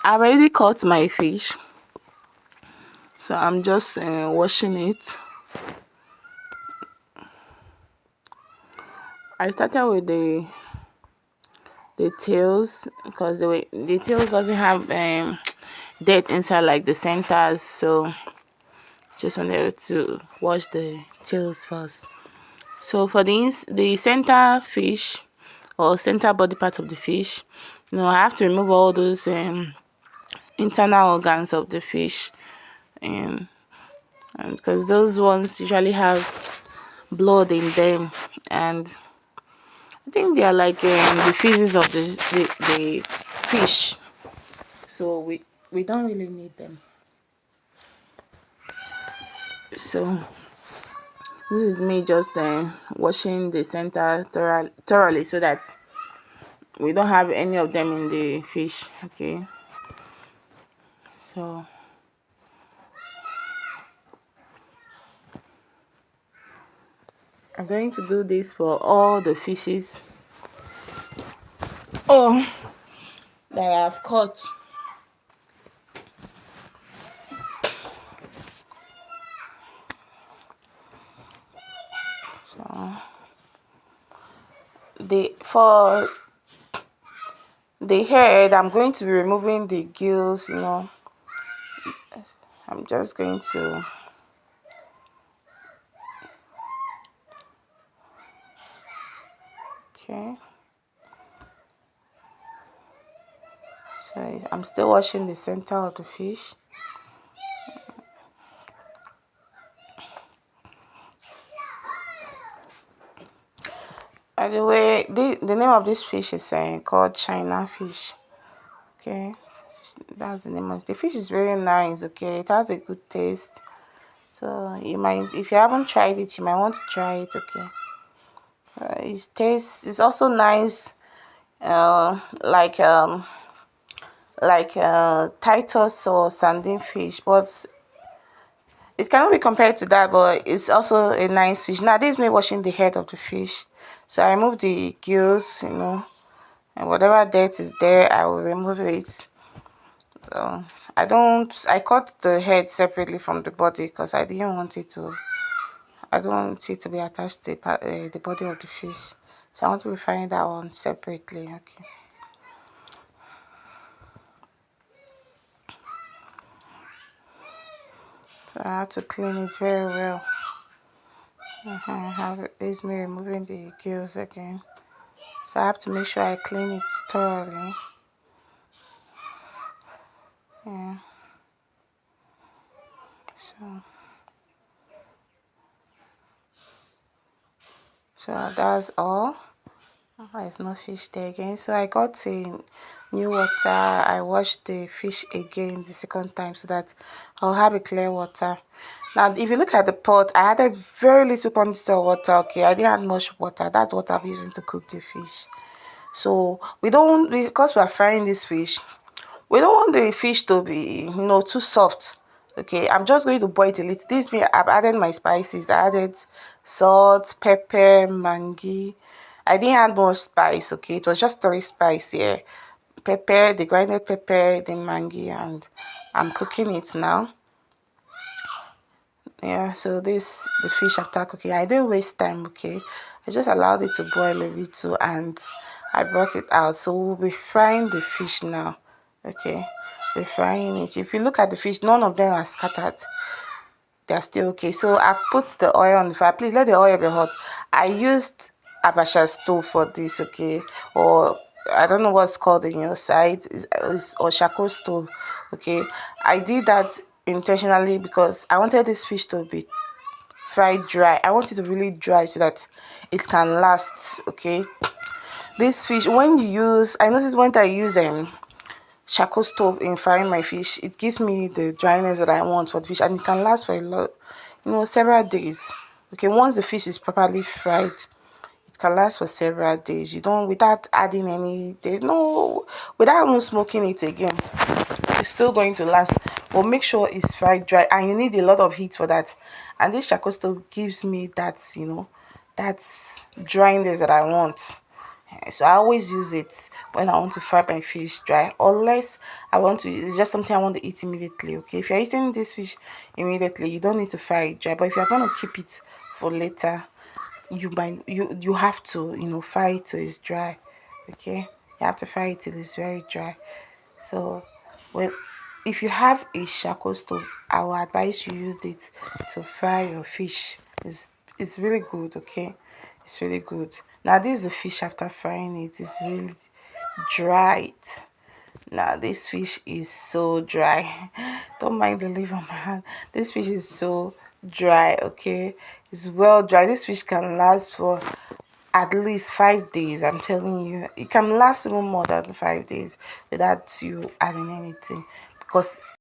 I already caught my fish, so I'm just washing it. I started with the tails because the tails doesn't have dirt inside like the centers, so just wanted to wash the tails first. So for the center fish or center body part of the fish, I have to remove all those internal organs of the fish, and because those ones usually have blood in them, and I think they are like the feces of the fish, so we don't really need them. So this is me just washing the center thoroughly so that we don't have any of them in the fish. Okay, so I'm going to do this for all the fishes that I've caught. So for the head, I'm going to be removing the gills. I'm just going to okay. So I'm still washing the center of the fish. By the way, the name of this fish is called China fish. Okay, that's the name of the fish. Is very nice. Okay, it has a good taste. So you might, if you haven't tried it, you might want to try it. Okay, its taste is also nice. Like Titus or sardine fish, but it cannot be compared to that. But it's also a nice fish. Now this is me washing the head of the fish. So I remove the gills, and whatever dirt is there, I will remove it. So I cut the head separately from the body because I don't want it to be attached to the body of the fish. So I want to refine that one separately. Okay. So I have to clean it very well. This is me removing the gills again. So I have to make sure I clean it thoroughly. Yeah. So that's all. There's no fish there again. So I got in new water. I washed the fish again the second time so that I'll have a clear water. Now, if you look at the pot, I added very little quantity of water. Okay, I didn't add much water. That's what I'm using to cook the fish. So because we are frying this fish, we don't want the fish to be too soft. Okay, I'm just going to boil it a little. This me, I've added my spices. I added salt, pepper, mangi. I didn't add more spice. Okay, it was just 3 spice here: pepper, the grinded pepper, the mangi, and I'm cooking it now. Yeah, so this the fish after cooking. I didn't waste time. Okay, I just allowed it to boil a little and I brought it out. So we'll be frying the fish now. Okay, we're frying it. If you look at the fish, none of them are scattered. They're still okay. So I put the oil on the fire. Please let the oil be hot. I used Abasha stove for this. Okay, or I don't know what's called in your side, or charcoal stove. Okay, I did that intentionally because I wanted this fish to be fried dry. I want it to really dry so that it can last. Okay, this fish, when you use, I noticed when I use charcoal stove in frying my fish, it gives me the dryness that I want for the fish, and it can last for a lot, several days. Okay, once the fish is properly fried, it can last for several days. You don't, without adding any, there's no, without even smoking it again, it's still going to last. But make sure it's fried dry, and you need a lot of heat for that. And this charcoal stove gives me that, that dryness that I want. So I always use it when I want to fry my fish dry, unless I want to, it's just something I want to eat immediately. Okay, if you're eating this fish immediately, you don't need to fry it dry. But if you're going to keep it for later, you have to, fry it till it's dry. Okay, you have to fry it till it's very dry. So, well, if you have a charcoal stove, I will advise you use it to fry your fish. It's really good. Okay, it's really good. Now this is the fish after frying it. It's really dried. Now this fish is so dry. Don't mind the leaf on my hand. This fish is so dry. Okay, it's well dry. This fish can last for at least 5 days. I'm telling you, it can last even more than 5 days without you adding anything, because